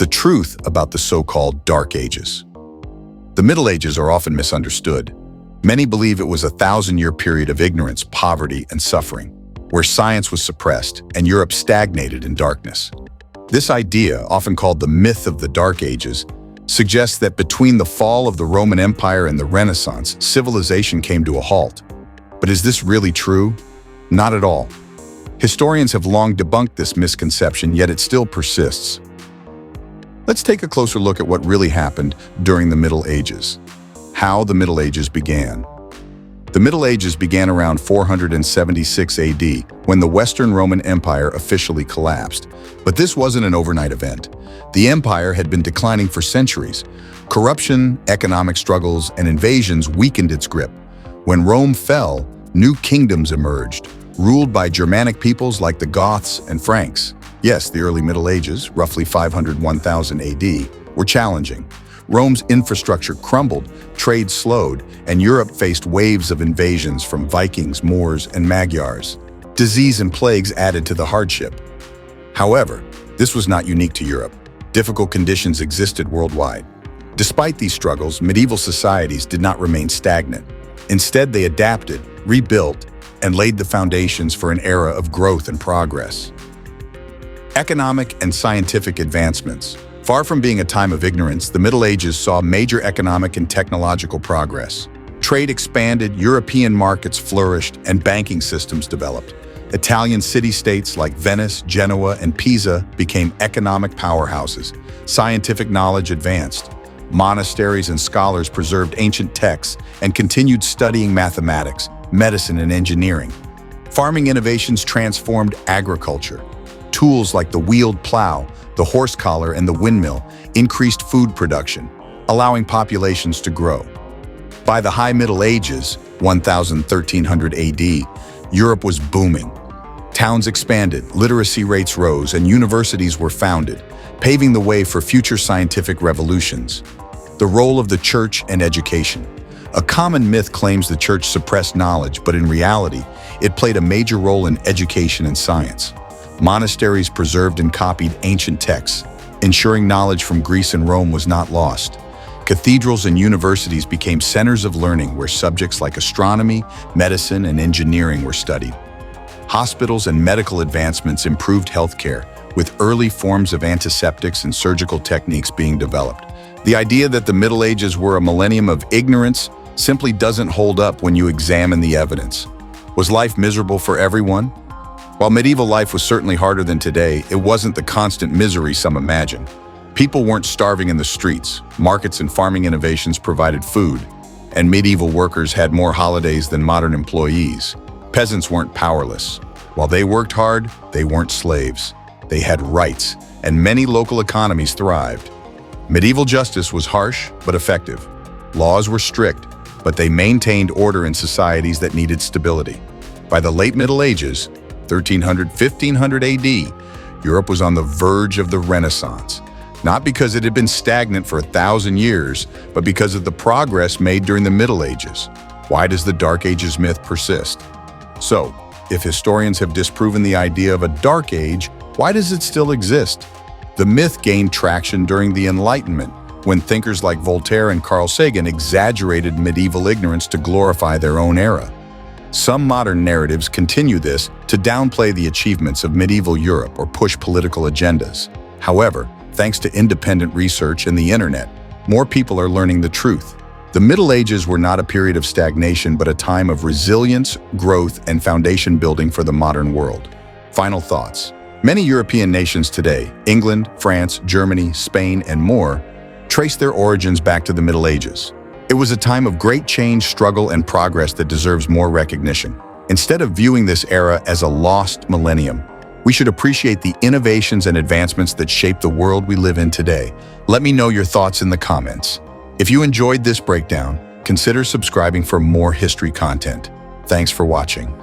the truth about the so-called Dark Ages. The Middle Ages are often misunderstood. Many believe it was a 1,000-year period of ignorance, poverty, and suffering, where science was suppressed and Europe stagnated in darkness. This idea, often called the myth of the Dark Ages, suggests that between the fall of the Roman Empire and the Renaissance, civilization came to a halt. But is this really true? Not at all. Historians have long debunked this misconception, yet it still persists. Let's take a closer look at what really happened during the Middle Ages. How the Middle Ages began. The Middle Ages began around 476 AD, when the Western Roman Empire officially collapsed. But this wasn't an overnight event. The empire had been declining for centuries. Corruption, economic struggles, and invasions weakened its grip. When Rome fell, new kingdoms emerged, ruled by Germanic peoples like the Goths and Franks. Yes, the early Middle Ages, roughly 500–1000 AD, were challenging. Rome's infrastructure crumbled, trade slowed, and Europe faced waves of invasions from Vikings, Moors, and Magyars. Disease and plagues added to the hardship. However, this was not unique to Europe. Difficult conditions existed worldwide. Despite these struggles, medieval societies did not remain stagnant. Instead, they adapted, rebuilt, and laid the foundations for an era of growth and progress. Economic and scientific advancements. Far from being a time of ignorance, the Middle Ages saw major economic and technological progress. Trade expanded, European markets flourished, and banking systems developed. Italian city-states like Venice, Genoa, and Pisa became economic powerhouses. Scientific knowledge advanced. Monasteries and scholars preserved ancient texts and continued studying mathematics, medicine, and engineering. Farming innovations transformed agriculture. Tools like the wheeled plow, the horse collar, and the windmill increased food production, allowing populations to grow. By the High Middle Ages, 1300 AD, Europe was booming. Towns expanded, literacy rates rose, and universities were founded, paving the way for future scientific revolutions. The role of the church and education. A common myth claims the church suppressed knowledge, but in reality, it played a major role in education and science. Monasteries preserved and copied ancient texts, ensuring knowledge from Greece and Rome was not lost. Cathedrals and universities became centers of learning where subjects like astronomy, medicine, and engineering were studied. Hospitals and medical advancements improved healthcare, with early forms of antiseptics and surgical techniques being developed. The idea that the Middle Ages were a millennium of ignorance simply doesn't hold up when you examine the evidence. Was life miserable for everyone? While medieval life was certainly harder than today, it wasn't the constant misery some imagine. People weren't starving in the streets. Markets and farming innovations provided food, and medieval workers had more holidays than modern employees. Peasants weren't powerless. While they worked hard, they weren't slaves. They had rights, and many local economies thrived. Medieval justice was harsh but effective. Laws were strict, but they maintained order in societies that needed stability. By the late Middle Ages, 1300–1500 AD, Europe was on the verge of the Renaissance, not because it had been stagnant for 1,000 years, but because of the progress made during the Middle Ages. Why does the Dark Ages myth persist? So, if historians have disproven the idea of a Dark Age, why does it still exist? The myth gained traction during the Enlightenment, when thinkers like Voltaire and Carl Sagan exaggerated medieval ignorance to glorify their own era. Some modern narratives continue this to downplay the achievements of medieval Europe or push political agendas. However, thanks to independent research and the internet, more people are learning the truth. The Middle Ages were not a period of stagnation, but a time of resilience, growth, and foundation building for the modern world. Final thoughts. Many European nations today, England, France, Germany, Spain, and more, trace their origins back to the Middle Ages. It was a time of great change, struggle, and progress that deserves more recognition. Instead of viewing this era as a lost millennium, we should appreciate the innovations and advancements that shape the world we live in today. Let me know your thoughts in the comments. If you enjoyed this breakdown, consider subscribing for more history content. Thanks for watching.